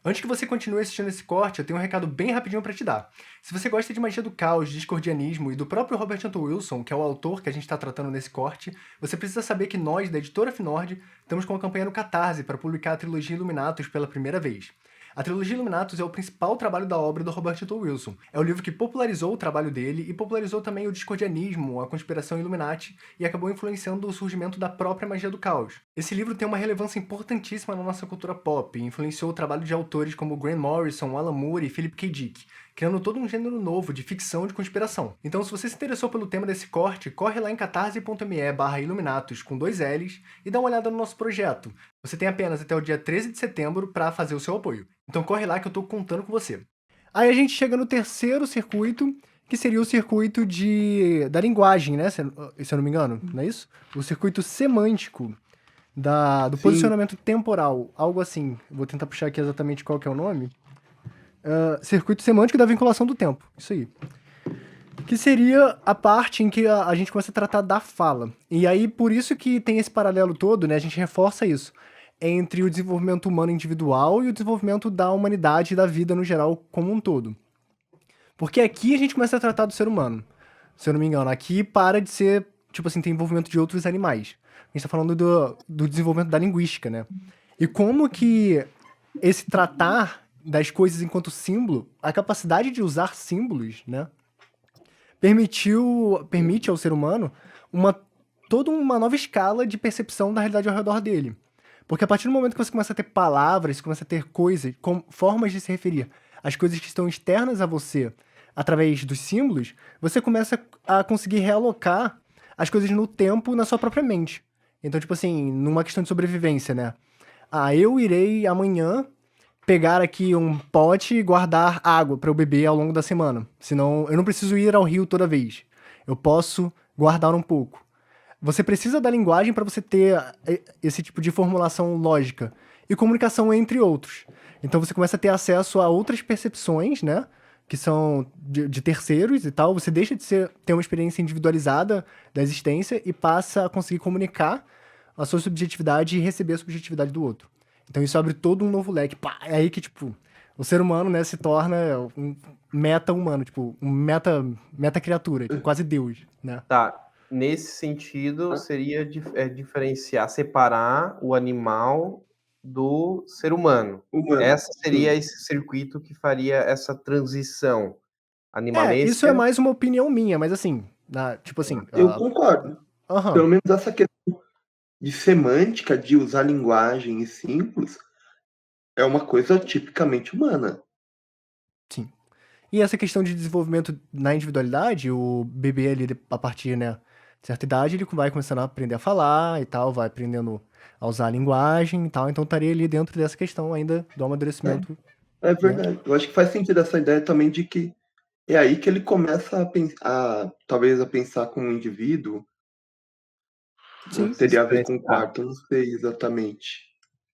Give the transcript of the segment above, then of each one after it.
Antes que você continue assistindo esse corte, eu tenho um recado bem rapidinho pra te dar. Se você gosta de magia do caos, discordianismo e do próprio Robert Anton Wilson, que é o autor que a gente está tratando nesse corte, você precisa saber que nós, da editora Finord, estamos com uma campanha no Catarse para publicar a trilogia Illuminatus pela primeira vez. A trilogia Illuminatus é o principal trabalho da obra do Robert Anton Wilson. É o livro que popularizou o trabalho dele e popularizou também o discordianismo, a conspiração Illuminati e acabou influenciando o surgimento da própria magia do caos. Esse livro tem uma relevância importantíssima na nossa cultura pop e influenciou o trabalho de autores como Grant Morrison, Alan Moore e Philip K. Dick, criando todo um gênero novo de ficção de conspiração. Então, se você se interessou pelo tema desse corte, corre lá em catarse.me/Illuminatus com 2 L's e dá uma olhada no nosso projeto. Você tem apenas até o dia 13 de setembro para fazer o seu apoio. Então corre lá que eu tô contando com você. Aí a gente chega no terceiro circuito, que seria o circuito da linguagem, né? Se eu não me engano, não é isso? O circuito semântico do Sim, posicionamento temporal, algo assim. Vou tentar puxar aqui exatamente qual que é o nome. Circuito semântico da vinculação do tempo, isso aí. Que seria a parte em que a gente começa a tratar da fala. E aí, por isso que tem esse paralelo todo, né? A gente reforça isso entre o desenvolvimento humano individual e o desenvolvimento da humanidade e da vida no geral como um todo. Porque aqui a gente começa a tratar do ser humano. Se eu não me engano, aqui para de ser, tipo assim, tem envolvimento de outros animais. A gente tá falando do desenvolvimento da linguística, né? E como que esse tratar das coisas enquanto símbolo, a capacidade de usar símbolos, né? Permite ao ser humano toda uma nova escala de percepção da realidade ao redor dele. Porque a partir do momento que você começa a ter palavras, começa a ter coisas, formas de se referir às coisas que estão externas a você através dos símbolos, você começa a conseguir realocar as coisas no tempo na sua própria mente. Então, tipo assim, numa questão de sobrevivência, né? Ah, eu irei amanhã pegar aqui um pote e guardar água para eu beber ao longo da semana. Senão, eu não preciso ir ao rio toda vez. Eu posso guardar um pouco. Você precisa da linguagem para você ter esse tipo de formulação lógica e comunicação entre outros. Então você começa a ter acesso a outras percepções, né? Que são de terceiros e tal. Você deixa de ter uma experiência individualizada da existência e passa a conseguir comunicar a sua subjetividade e receber a subjetividade do outro. Então isso abre todo um novo leque. Pá, é aí que, tipo, o ser humano, né, se torna um meta-humano, tipo, um meta-criatura, tipo, quase Deus, né? Tá. Nesse sentido, seria diferenciar, separar o animal do ser humano. humano. Essa seria Sim. esse circuito que faria essa transição Isso é animalesca. mais uma opinião minha, mas assim, tipo assim, Eu concordo. aham, Pelo menos essa questão de semântica, de usar linguagem e símbolos, é uma coisa tipicamente humana. sim. E essa questão de desenvolvimento na individualidade, o bebê ali, a partir, né, de certa idade, ele vai começando a aprender a falar e tal, vai aprendendo a usar a linguagem e tal, então estaria ali dentro dessa questão ainda do amadurecimento, É né? verdade. Eu acho que faz sentido essa ideia também de que é aí que ele começa talvez a pensar como um indivíduo, ou Sim, Se teria a ver com o expressar. quarto, eu não sei exatamente.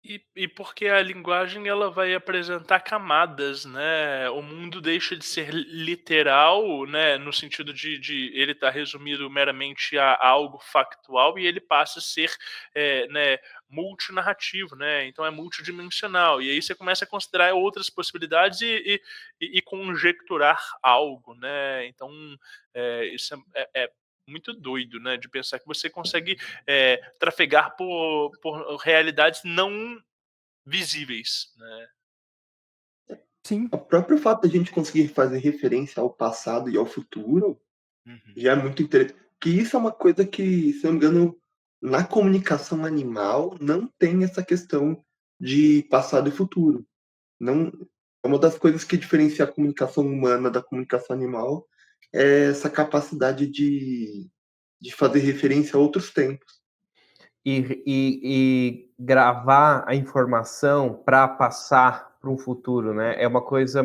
E porque a linguagem ela vai apresentar camadas, né? O mundo deixa de ser literal, né? No sentido de ele estar resumido meramente a algo factual e ele passa a ser, né, multinarrativo, né? Então é multidimensional. E aí você começa a considerar outras possibilidades e conjecturar algo, né? Então isso é muito doido, né? De pensar que você consegue trafegar por realidades não visíveis, né? sim, O próprio fato da gente conseguir fazer referência ao passado e ao futuro Uhum. já é muito interessante. Que isso é uma coisa que, se eu não me engano, na comunicação animal não tem essa questão de passado e futuro. Não, é uma das coisas que diferencia a comunicação humana da comunicação animal é essa capacidade de fazer referência a outros tempos. E gravar a informação para passar para um futuro, né? É uma coisa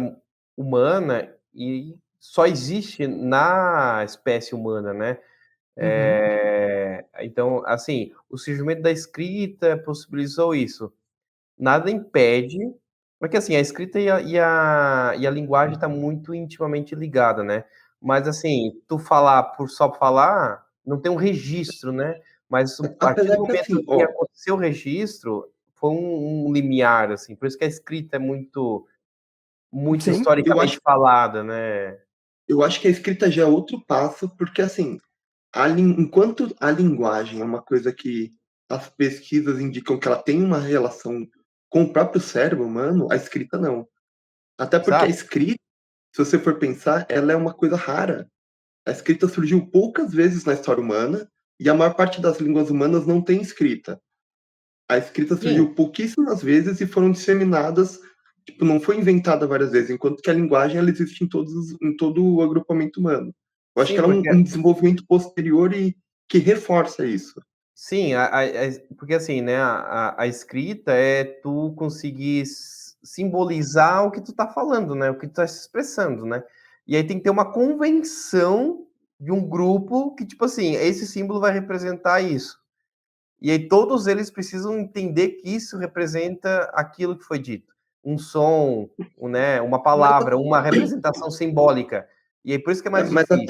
humana e só existe na espécie humana, né? uhum, Então, assim, o surgimento da escrita possibilitou isso. Nada impede, porque assim, a escrita e a linguagem está muito intimamente ligada, né? Mas assim, tu falar por só falar, não tem um registro, né? Mas a partir do Apesar que momento assim, que ó, aconteceu o registro, foi um limiar, assim. Por isso que a escrita é muito Sim. historicamente falada, né? Eu acho que a escrita já é outro passo, porque assim, enquanto a linguagem é uma coisa que as pesquisas indicam que ela tem uma relação com o próprio cérebro humano, a escrita não. Até porque a Exato. escrita, se você for pensar, ela é uma coisa rara. A escrita surgiu poucas vezes na história humana e a maior parte das línguas humanas não tem escrita. A escrita Sim, surgiu pouquíssimas vezes e foram disseminadas, tipo, não foi inventada várias vezes, enquanto que a linguagem ela existe em todo o agrupamento humano. Eu acho que sim, ela é porque um desenvolvimento posterior e que reforça isso. sim, porque assim, né, a escrita é tu conseguir simbolizar o que tu tá falando, né, o que tu tá se expressando, né, e aí tem que ter uma convenção de um grupo que, tipo assim, esse símbolo vai representar isso. E aí todos eles precisam entender que isso representa aquilo que foi dito. Um som, né, uma Mas, palavra, uma representação simbólica. E aí por isso que é mais mas difícil.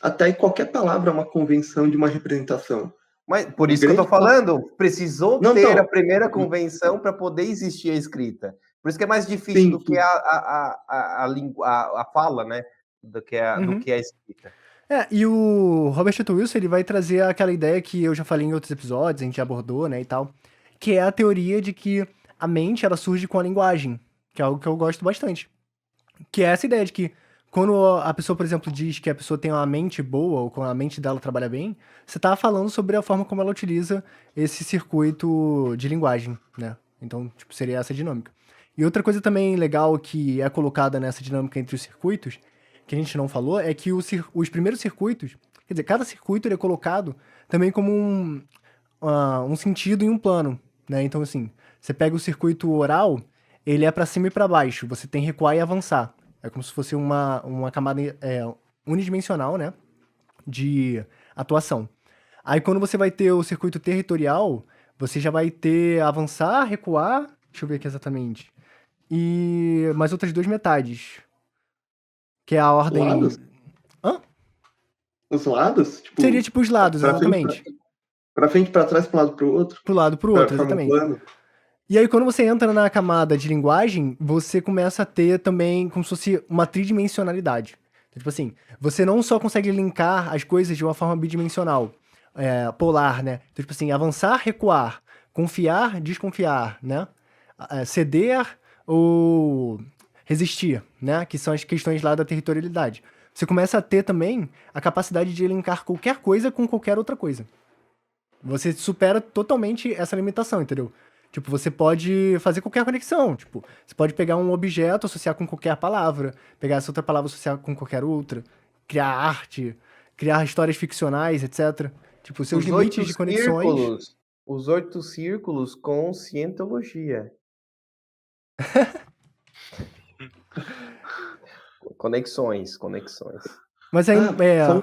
até aí qualquer palavra é uma convenção de uma representação. Mas por O isso que eu estou grande pro- falando, precisou Não, ter a então, primeira convenção para poder existir a escrita. Por isso que é mais difícil sim, do que a fala, né? Do Uhum. que a escrita. E o Robert T. Wilson, ele vai trazer aquela ideia que eu já falei em outros episódios, a gente já abordou, né, e tal, que é a teoria de que a mente, ela surge com a linguagem, que é algo que eu gosto bastante. Que é essa ideia de que quando a pessoa, por exemplo, diz que a pessoa tem uma mente boa, ou quando a mente dela trabalha bem, você tá falando sobre a forma como ela utiliza esse circuito de linguagem, né? Então, tipo, seria essa dinâmica. E outra coisa também legal que é colocada nessa dinâmica entre os circuitos, que a gente não falou, é que os primeiros circuitos, quer dizer, cada circuito ele é colocado também como um sentido em um plano, né? Então, assim, você pega o circuito oral, ele é para cima e para baixo, você tem recuar e avançar. É como se fosse uma camada unidimensional, né? De atuação. Aí, quando você vai ter o circuito territorial, você já vai ter avançar, recuar, deixa eu ver aqui exatamente, e mais outras duas metades, que é a ordem... lados, Hã? os lados, Seria tipo, tipo os lados, para frente, exatamente. para frente, para trás, para um lado, para o outro, Pro lado, pro para outro, formar um exatamente. plano. E aí, quando você entra na camada de linguagem, você começa a ter também como se fosse uma tridimensionalidade. Então, tipo assim, você não só consegue linkar as coisas de uma forma bidimensional, polar, né? Então, tipo assim, avançar, recuar, confiar, desconfiar, né? Ceder ou resistir, né? Que são as questões lá da territorialidade. Você começa a ter também a capacidade de linkar qualquer coisa com qualquer outra coisa. Você supera totalmente essa limitação, entendeu? Tipo, você pode fazer qualquer conexão. Tipo, você pode pegar um objeto, associar com qualquer palavra, pegar essa outra palavra, associar com qualquer outra, criar arte, criar histórias ficcionais, etc. Tipo, seus Os oito limites de conexões. círculos, os 8 círculos com cientologia. Conexões, conexões. Mas aí, Só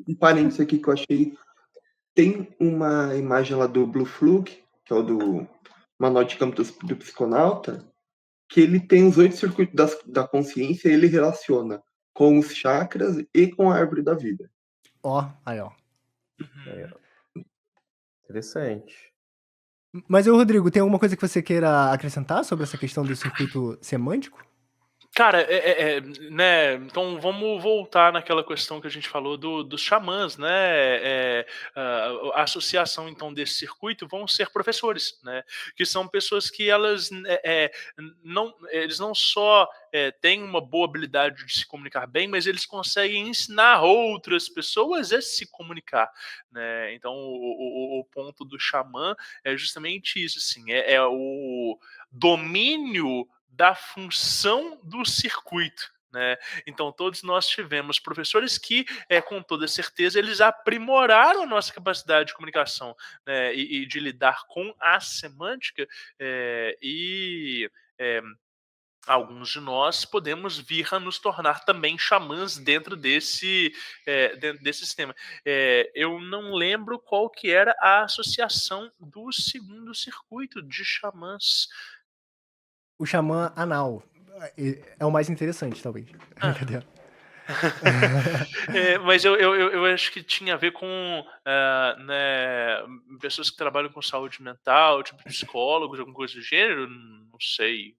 um parênteses aqui que eu achei. Tem uma imagem lá do Blue Flug, que é o do Manual de Campo do Psiconauta, que ele tem os 8 circuitos da consciência e ele relaciona com os chakras e com a árvore da vida. aí, ó. Aí, Uhum. ó. Interessante. Mas, ô, Rodrigo, tem alguma coisa que você queira acrescentar sobre essa questão do circuito semântico? Cara, né? Então vamos voltar naquela questão que a gente falou dos xamãs, né? A associação então desse circuito vão ser professores, né? Que são pessoas que elas eles não só têm uma boa habilidade de se comunicar bem, mas eles conseguem ensinar outras pessoas a se comunicar, né? Então o ponto do xamã é justamente isso, assim, é o domínio da função do circuito. Né? Então, todos nós tivemos professores que, com toda certeza, eles aprimoraram a nossa capacidade de comunicação, né? E de lidar com a semântica, e alguns de nós podemos vir a nos tornar também xamãs dentro desse sistema. Eu não lembro qual que era a associação do segundo circuito de xamãs. O xamã anal. É o mais interessante, talvez. Ah, Cadê? Mas eu acho que tinha a ver com, né, pessoas que trabalham com saúde mental, tipo psicólogos, alguma coisa do gênero, não sei.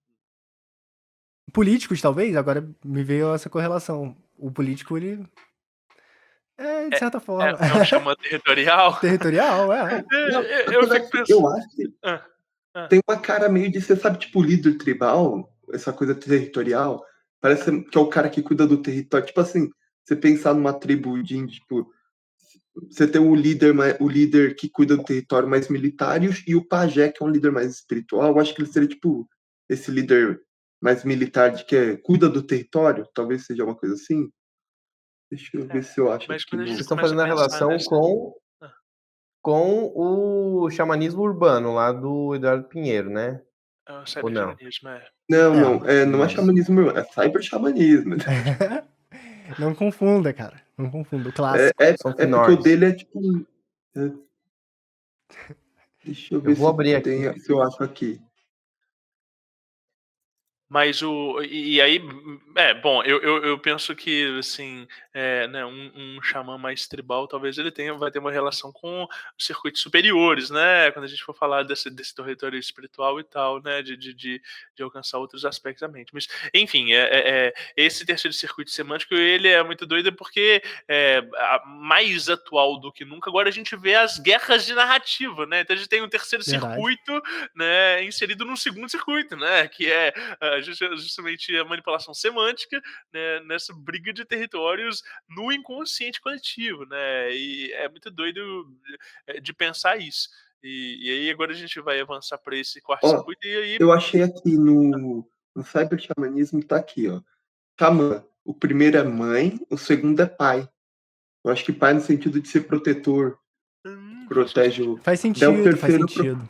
Políticos, talvez, agora me veio essa correlação. O político, ele de É certa forma. é um xamã territorial? Territorial, é. Não, Eu apesar fico que eu pensando. acho que Hã, hã. tem uma cara meio de, você sabe, tipo líder tribal, essa coisa territorial. Parece que é o cara que cuida do território. Tipo assim, você pensar numa tribo de índio, tipo, você tem o líder que cuida do território mais militar e o pajé, que é um líder mais espiritual. Eu acho que ele seria, tipo, esse líder mais militar de que cuida do território. Talvez seja uma coisa assim. Deixa eu ver É, se eu acho mas aqui quando a Vocês gente no. estão começa a fazendo a pensar relação nessa. Hã. com o xamanismo urbano lá do Eduardo Pinheiro, né? É o Ou não? cyberxamanismo, é. Não, É. não, não é Isso. xamanismo, é cyber-xamanismo. Não confunda, cara. Não confunda. O clássico. São É porque o finores. dele é tipo. é, Deixa eu Eu ver vou se abrir aqui. tem, se eu acho aqui. Mas e aí, bom, eu penso que, assim, né, um xamã mais tribal, talvez ele vai ter uma relação com os circuitos superiores, né, quando a gente for falar desse território espiritual e tal, né, de alcançar outros aspectos da mente. Mas, enfim, esse terceiro circuito semântico, ele é muito doido porque, mais atual do que nunca, agora a gente vê as guerras de narrativa, né, então a gente tem um terceiro Verdade. circuito, né, inserido num segundo circuito, né, que é justamente a manipulação semântica, né, nessa briga de territórios no inconsciente coletivo, né? E é muito doido de pensar isso. E aí agora a gente vai avançar para esse quarto Ó, circuito e aí. eu achei aqui no cyber-xamanismo, tá aqui, ó. Xamã. O primeiro é mãe, o segundo é pai. Eu acho que pai no sentido de ser protetor, Faz todo protege sentido. o. Faz Daí o sentido, faz terceiro, sentido.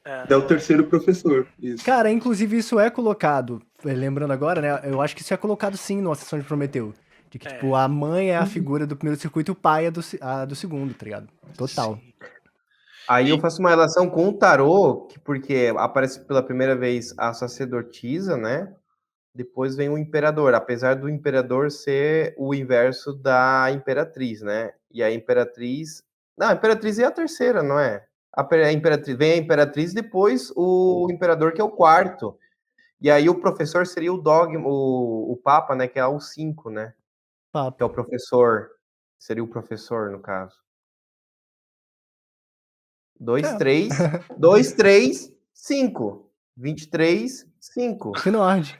daí o terceiro professor. Isso. Cara, inclusive isso é colocado, lembrando agora, né? Eu acho que isso é colocado sim numa sessão de Prometeu. De que, tipo, a mãe é a figura do primeiro circuito e o pai é a do segundo, tá ligado? Total. Sim. Aí eu E- faço uma relação com o tarô, porque aparece pela primeira vez a sacerdotisa, né? Depois vem o imperador, apesar do imperador ser o inverso da imperatriz, né? E a imperatriz. Não, a imperatriz é a terceira, não é? A imperatriz, vem a imperatriz, depois o imperador, que é o quarto. E aí o professor seria o dogma, o papa, né? Que é o 5, né? Que é Papo. o professor. Seria o professor, no caso. 2, É. 3, 2, 3, 5. 23, 5. Fui no ordem.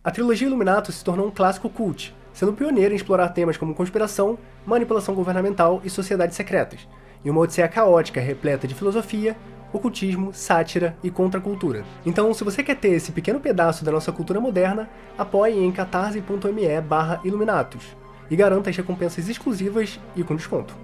A trilogia Illuminatus se tornou um clássico cult, sendo pioneira em explorar temas como conspiração, manipulação governamental e sociedades secretas, em uma odisseia caótica repleta de filosofia, ocultismo, sátira e contracultura. Então, se você quer ter esse pequeno pedaço da nossa cultura moderna, apoie em catarse.me/Illuminatus e garanta as recompensas exclusivas e com desconto.